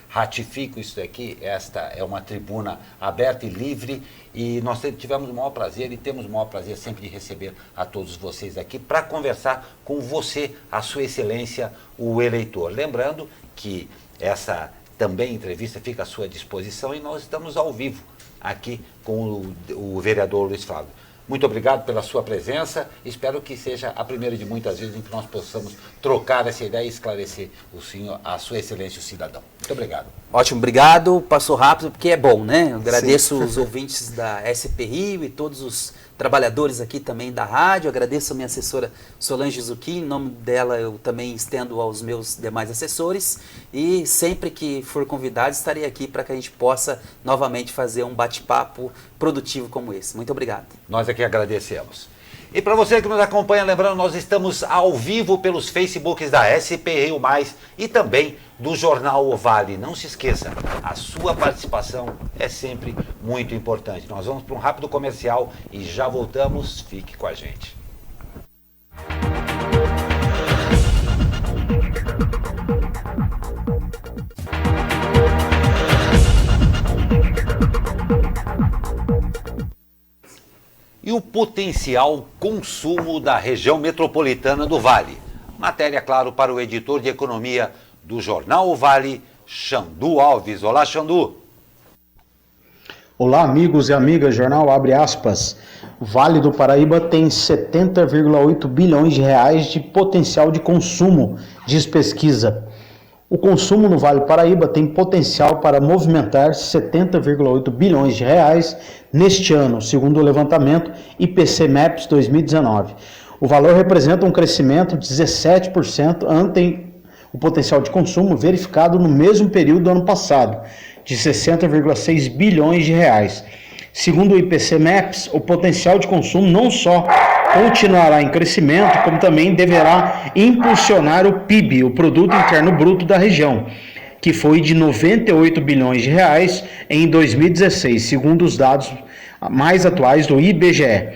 ratifico isso daqui, esta é uma tribuna aberta e livre e nós tivemos o maior prazer e temos o maior prazer sempre de receber a todos vocês aqui para conversar com você, a sua excelência, o eleitor. Lembrando que essa também entrevista fica à sua disposição e nós estamos ao vivo aqui com o vereador Luiz Flávio. Muito obrigado pela sua presença. Espero que seja a primeira de muitas vezes em que nós possamos trocar essa ideia e esclarecer o senhor, a sua excelência, o cidadão. Muito obrigado. Ótimo, obrigado. Passou rápido porque é bom, né? Eu agradeço os ouvintes da SP Rio e todos os trabalhadores aqui também da rádio. Agradeço a minha assessora Solange Zucchi. Em nome dela eu também estendo aos meus demais assessores. E sempre que for convidado estarei aqui para que a gente possa novamente fazer um bate-papo produtivo como esse. Muito obrigado. Nós aqui agradecemos. E para você que nos acompanha, lembrando, nós estamos ao vivo pelos Facebooks da SP Rio Mais e também do Jornal O Vale. Não se esqueça, a sua participação é sempre muito importante. Nós vamos para um rápido comercial e já voltamos. Fique com a gente. E o potencial consumo da região metropolitana do Vale. Matéria, claro, para o editor de economia do Jornal O Vale, Xandu Alves. Olá, Xandu. Olá, amigos e amigas, jornal abre aspas. O Vale do Paraíba tem 70,8 bilhões de reais de potencial de consumo, diz pesquisa. O consumo no Vale do Paraíba tem potencial para movimentar 70,8 bilhões de reais neste ano, segundo o levantamento IPC Maps 2019. O valor representa um crescimento de 17% ante o potencial de consumo verificado no mesmo período do ano passado, de 60,6 bilhões de reais. Segundo o IPC Maps, o potencial de consumo não só continuará em crescimento, como também deverá impulsionar o PIB, o Produto Interno Bruto da região, que foi de 98 bilhões de reais em 2016, segundo os dados mais atuais do IBGE.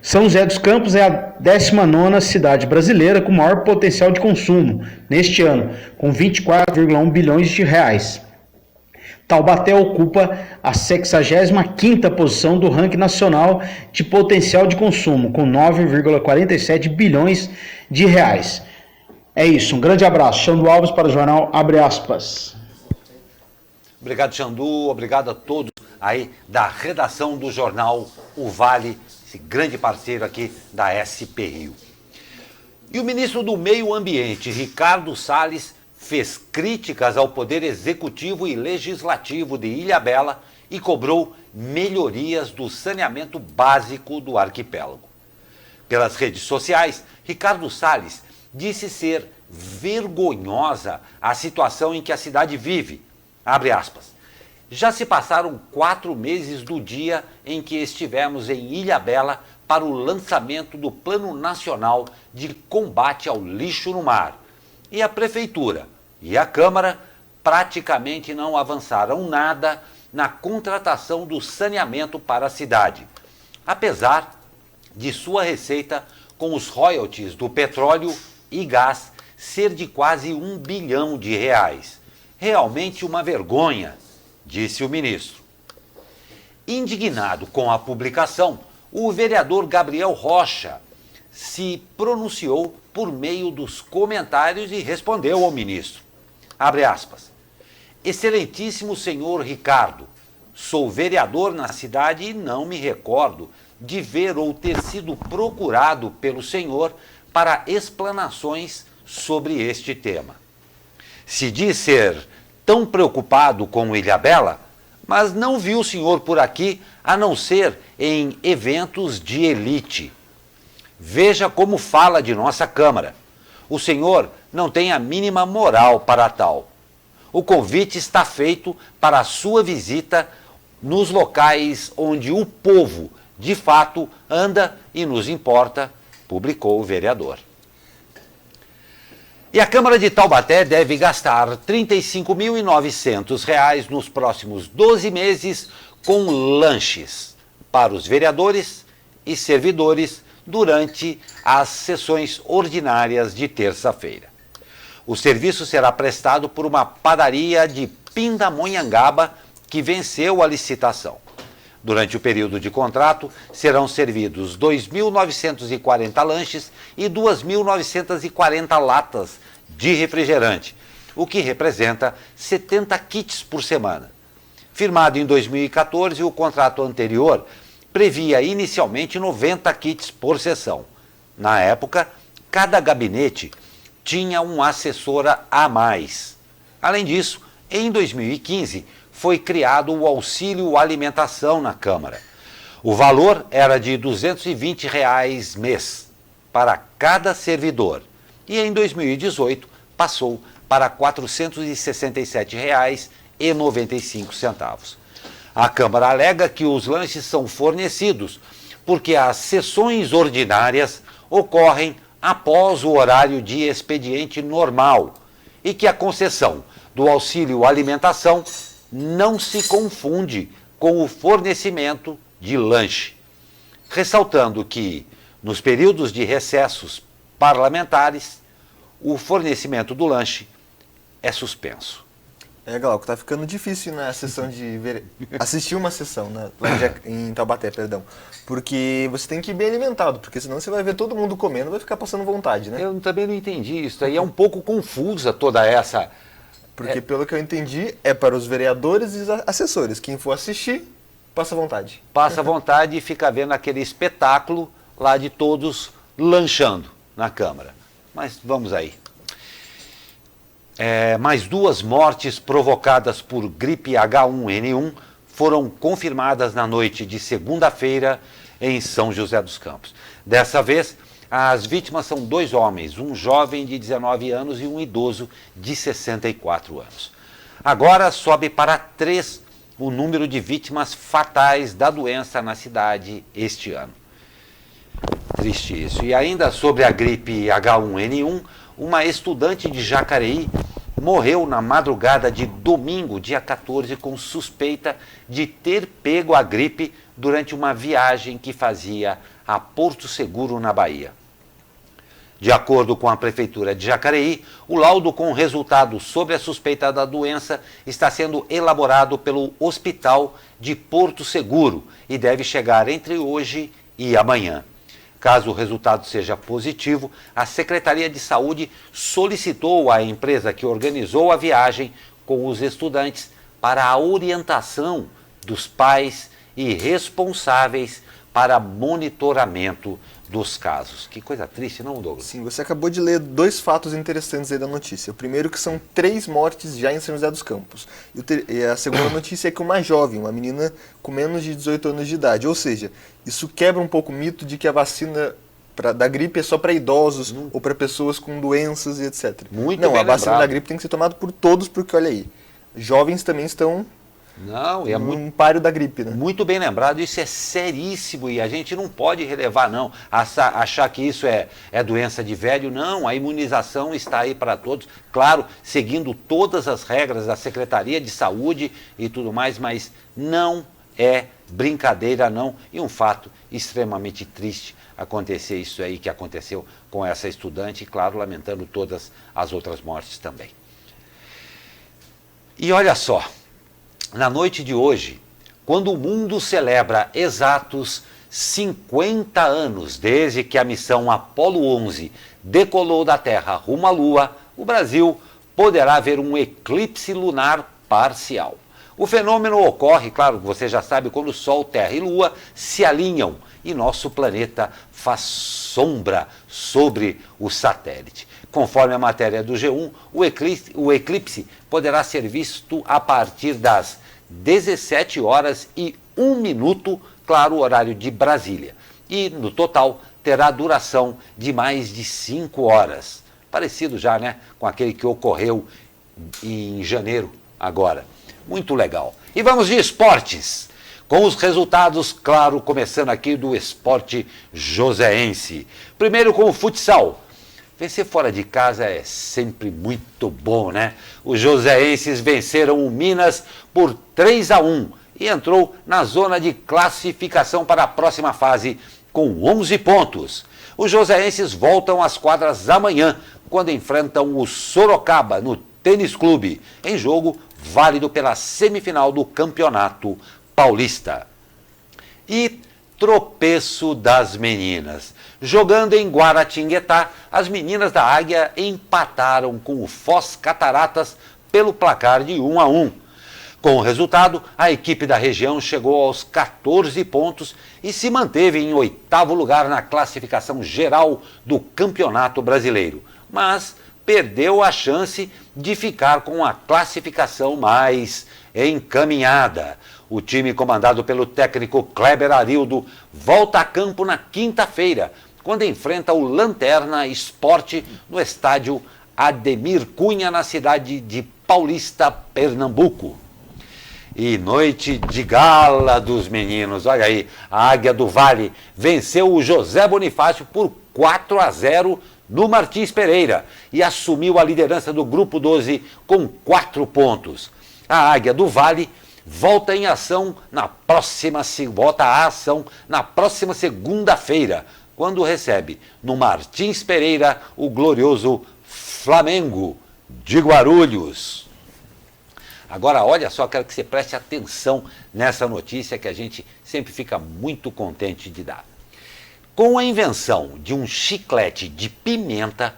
São José dos Campos é a 19ª cidade brasileira com maior potencial de consumo neste ano, com 24,1 bilhões de reais. Taubaté ocupa a 65ª posição do ranking nacional de potencial de consumo, com 9,47 bilhões de reais. É isso, um grande abraço. Xandu Alves para o jornal Abre Aspas. Obrigado, Xandu. Obrigado a todos aí da redação do jornal O Vale, esse grande parceiro aqui da SP Rio. E o ministro do Meio Ambiente, Ricardo Salles, fez críticas ao Poder Executivo e Legislativo de Ilhabela e cobrou melhorias do saneamento básico do arquipélago. Pelas redes sociais, Ricardo Salles disse ser vergonhosa a situação em que a cidade vive. Abre aspas. Já se passaram 4 meses do dia em que estivemos em Ilhabela para o lançamento do Plano Nacional de Combate ao Lixo no Mar. E a Prefeitura e a Câmara praticamente não avançaram nada na contratação do saneamento para a cidade, apesar de sua receita com os royalties do petróleo e gás ser de quase 1 bilhão de reais. Realmente uma vergonha, disse o ministro. Indignado com a publicação, o vereador Gabriel Rocha se pronunciou por meio dos comentários e respondeu ao ministro. Abre aspas. Excelentíssimo senhor Ricardo, sou vereador na cidade e não me recordo de ver ou ter sido procurado pelo senhor para explanações sobre este tema. Se diz ser tão preocupado com Ilhabela, mas não vi o senhor por aqui, a não ser em eventos de elite. Veja como fala de nossa Câmara. O senhor não tem a mínima moral para tal. O convite está feito para a sua visita nos locais onde o povo, de fato, anda e nos importa, publicou o vereador. E a Câmara de Taubaté deve gastar R$ 35.900 nos próximos 12 meses com lanches para os vereadores e servidores durante as sessões ordinárias de terça-feira. O serviço será prestado por uma padaria de Pindamonhangaba que venceu a licitação. Durante o período de contrato, serão servidos 2.940 lanches e 2.940 latas de refrigerante, o que representa 70 kits por semana. Firmado em 2014, o contrato anterior previa inicialmente 90 kits por sessão. Na época, cada gabinete tinha um assessor a mais. Além disso, em 2015, foi criado o auxílio alimentação na Câmara. O valor era de R$ 220 mês para cada servidor e em 2018 passou para R$ 467,95. A Câmara alega que os lanches são fornecidos porque as sessões ordinárias ocorrem após o horário de expediente normal e que a concessão do auxílio alimentação não se confunde com o fornecimento de lanche, ressaltando que, nos períodos de recessos parlamentares, o fornecimento do lanche é suspenso. Glauco, tá ficando difícil na sessão assistir uma sessão, né, lá em Taubaté, perdão, porque você tem que ir bem alimentado, porque senão você vai ver todo mundo comendo e vai ficar passando vontade, né? Eu também não entendi isso, aí é um pouco confusa toda essa... Porque, pelo que eu entendi, é para os vereadores e assessores. Quem for assistir, passa vontade. Passa vontade e fica vendo aquele espetáculo lá de todos lanchando na Câmara. Mas vamos aí. Mais 2 mortes provocadas por gripe H1N1 foram confirmadas na noite de segunda-feira em São José dos Campos. Dessa vez, as vítimas são 2 homens, um jovem de 19 anos e um idoso de 64 anos. Agora sobe para 3 o número de vítimas fatais da doença na cidade este ano. Triste isso. E ainda sobre a gripe H1N1, uma estudante de Jacareí morreu na madrugada de domingo, dia 14, com suspeita de ter pego a gripe durante uma viagem que fazia a Porto Seguro, na Bahia. De acordo com a Prefeitura de Jacareí, o laudo com resultado sobre a suspeita da doença está sendo elaborado pelo Hospital de Porto Seguro e deve chegar entre hoje e amanhã. Caso o resultado seja positivo, a Secretaria de Saúde solicitou à empresa que organizou a viagem com os estudantes para a orientação dos pais e responsáveis para monitoramento dos casos. Que coisa triste, não, Douglas? Sim, você acabou de ler 2 fatos interessantes aí da notícia. O primeiro que são 3 mortes já em São José dos Campos. E a segunda notícia é que uma jovem, uma menina com menos de 18 anos de idade. Ou seja, isso quebra um pouco o mito de que a vacina da gripe é só para idosos ou para pessoas com doenças e etc. Muito não, bem a vacina lembrado. da gripe tem que ser tomada por todos, porque olha aí, jovens também estão Não, é um páreo da gripe, né? muito bem lembrado, isso é seríssimo e a gente não pode relevar, não. Achar que isso é doença de velho, não. A imunização está aí para todos, claro, seguindo todas as regras da Secretaria de Saúde e tudo mais, mas não é brincadeira, não. E um fato extremamente triste acontecer isso aí que aconteceu com essa estudante e, claro, lamentando todas as outras mortes também. E olha só, na noite de hoje, quando o mundo celebra exatos 50 anos desde que a missão Apollo 11 decolou da Terra rumo à Lua, o Brasil poderá ver um eclipse lunar parcial. O fenômeno ocorre, claro, você já sabe, quando Sol, Terra e Lua se alinham e nosso planeta faz sombra sobre o satélite. Conforme a matéria do G1, o eclipse poderá ser visto a partir das 17 horas e 1 minuto, claro, o horário de Brasília. E, no total, terá duração de mais de 5 horas. Parecido já, né, com aquele que ocorreu em janeiro agora. Muito legal. E vamos de esportes. Com os resultados, claro, começando aqui do esporte joseense. Primeiro com o futsal. Vencer fora de casa é sempre muito bom, né? Os joseenses venceram o Minas por 3-1 e entrou na zona de classificação para a próxima fase com 11 pontos. Os joseenses voltam às quadras amanhã, quando enfrentam o Sorocaba no Tênis Clube, em jogo válido pela semifinal do Campeonato Paulista. E tropeço das meninas. Jogando em Guaratinguetá, as meninas da Águia empataram com o Foz Cataratas pelo placar de 1-1. Com o resultado, a equipe da região chegou aos 14 pontos e se manteve em 8º lugar na classificação geral do Campeonato Brasileiro, mas perdeu a chance de ficar com a classificação mais encaminhada. O time comandado pelo técnico Kleber Arildo volta a campo na quinta-feira, quando enfrenta o Lanterna Esporte no estádio Ademir Cunha, na cidade de Paulista, Pernambuco. E noite de gala dos meninos. Olha aí, a Águia do Vale venceu o José Bonifácio por 4-0 no Martins Pereira e assumiu a liderança do Grupo 12 com 4 pontos. A Águia do Vale volta à ação na próxima segunda-feira, quando recebe no Martins Pereira o glorioso Flamengo de Guarulhos. Agora, olha só, quero que você preste atenção nessa notícia que a gente sempre fica muito contente de dar. Com a invenção de um chiclete de pimenta,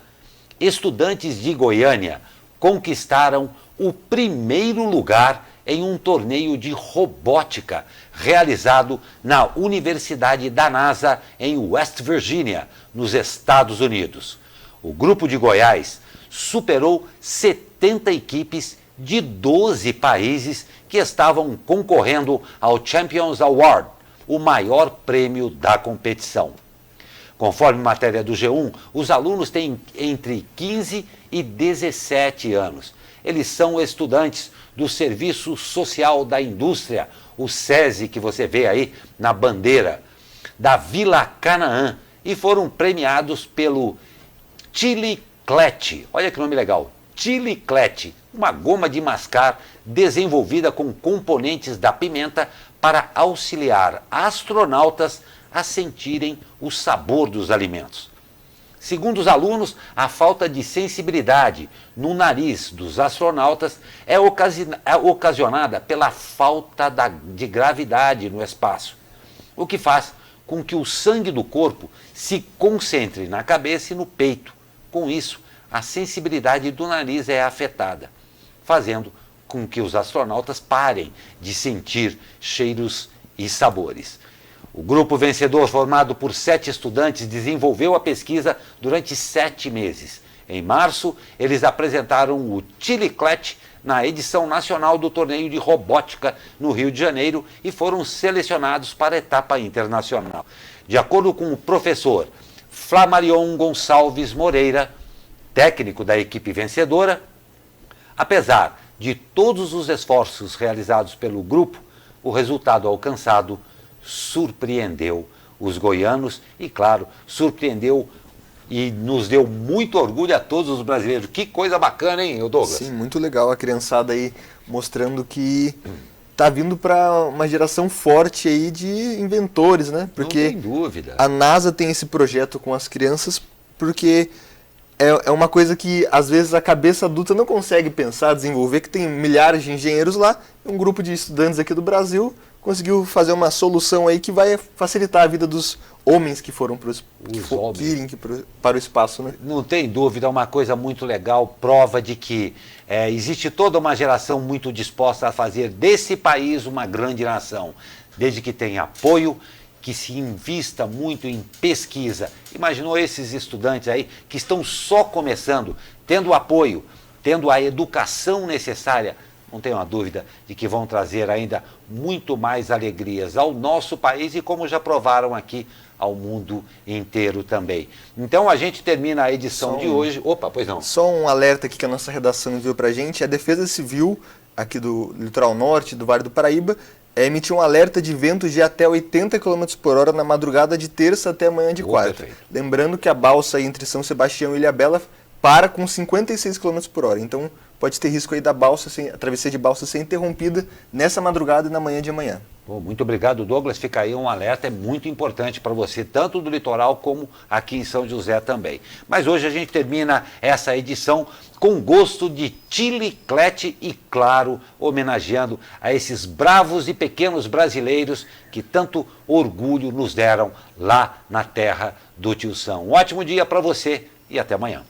estudantes de Goiânia conquistaram o primeiro lugar em um torneio de robótica realizado na Universidade da NASA em West Virginia, nos Estados Unidos. O grupo de Goiás superou 70 equipes de 12 países que estavam concorrendo ao Champions Award, o maior prêmio da competição. Conforme matéria do G1, os alunos têm entre 15 e 17 anos. Eles são estudantes do Serviço Social da Indústria, o SESI, que você vê aí na bandeira, da Vila Canaã, e foram premiados pelo Chiclete. Olha que nome legal, Chiclete, uma goma de mascar desenvolvida com componentes da pimenta para auxiliar astronautas a sentirem o sabor dos alimentos. Segundo os alunos, a falta de sensibilidade no nariz dos astronautas é ocasionada pela falta de gravidade no espaço, o que faz com que o sangue do corpo se concentre na cabeça e no peito. Com isso, a sensibilidade do nariz é afetada, fazendo com que os astronautas parem de sentir cheiros e sabores. O grupo vencedor, formado por 7 estudantes, desenvolveu a pesquisa durante 7 meses. Em março, eles apresentaram o Chiclete na edição nacional do torneio de robótica no Rio de Janeiro e foram selecionados para a etapa internacional. De acordo com o professor Flamarion Gonçalves Moreira, técnico da equipe vencedora, apesar de todos os esforços realizados pelo grupo, o resultado alcançado surpreendeu os goianos e, claro, surpreendeu e nos deu muito orgulho a todos os brasileiros. Que coisa bacana, hein, Douglas? Sim, muito legal a criançada aí mostrando que tá vindo para uma geração forte aí de inventores, né? Porque não tem dúvida. A NASA tem esse projeto com as crianças porque é uma coisa que às vezes a cabeça adulta não consegue pensar, desenvolver, que tem milhares de engenheiros lá, um grupo de estudantes aqui do Brasil conseguiu fazer uma solução aí que vai facilitar a vida dos homens que foram para o espaço, né? Não tem dúvida, é uma coisa muito legal, prova de que existe toda uma geração muito disposta a fazer desse país uma grande nação, desde que tenha apoio, que se invista muito em pesquisa. Imaginou esses estudantes aí que estão só começando, tendo apoio, tendo a educação necessária, não tenho a dúvida de que vão trazer ainda muito mais alegrias ao nosso país e, como já provaram aqui, ao mundo inteiro também. Então a gente termina a edição de hoje. Opa, pois não. Só um alerta aqui que a nossa redação enviou pra gente. A Defesa Civil aqui do Litoral Norte, do Vale do Paraíba, emitiu um alerta de ventos de até 80 km por hora na madrugada de terça até amanhã de quarta. Perfeito. Lembrando que a balsa entre São Sebastião e Ilhabela para com 56 km por hora. Então pode ter risco aí da balsa, a travessia de balsa ser interrompida nessa madrugada e na manhã de amanhã. Muito obrigado, Douglas. Fica aí um alerta, é muito importante para você, tanto do litoral como aqui em São José também. Mas hoje a gente termina essa edição com gosto de chiclete e, claro, homenageando a esses bravos e pequenos brasileiros que tanto orgulho nos deram lá na terra do Tio São. Um ótimo dia para você e até amanhã.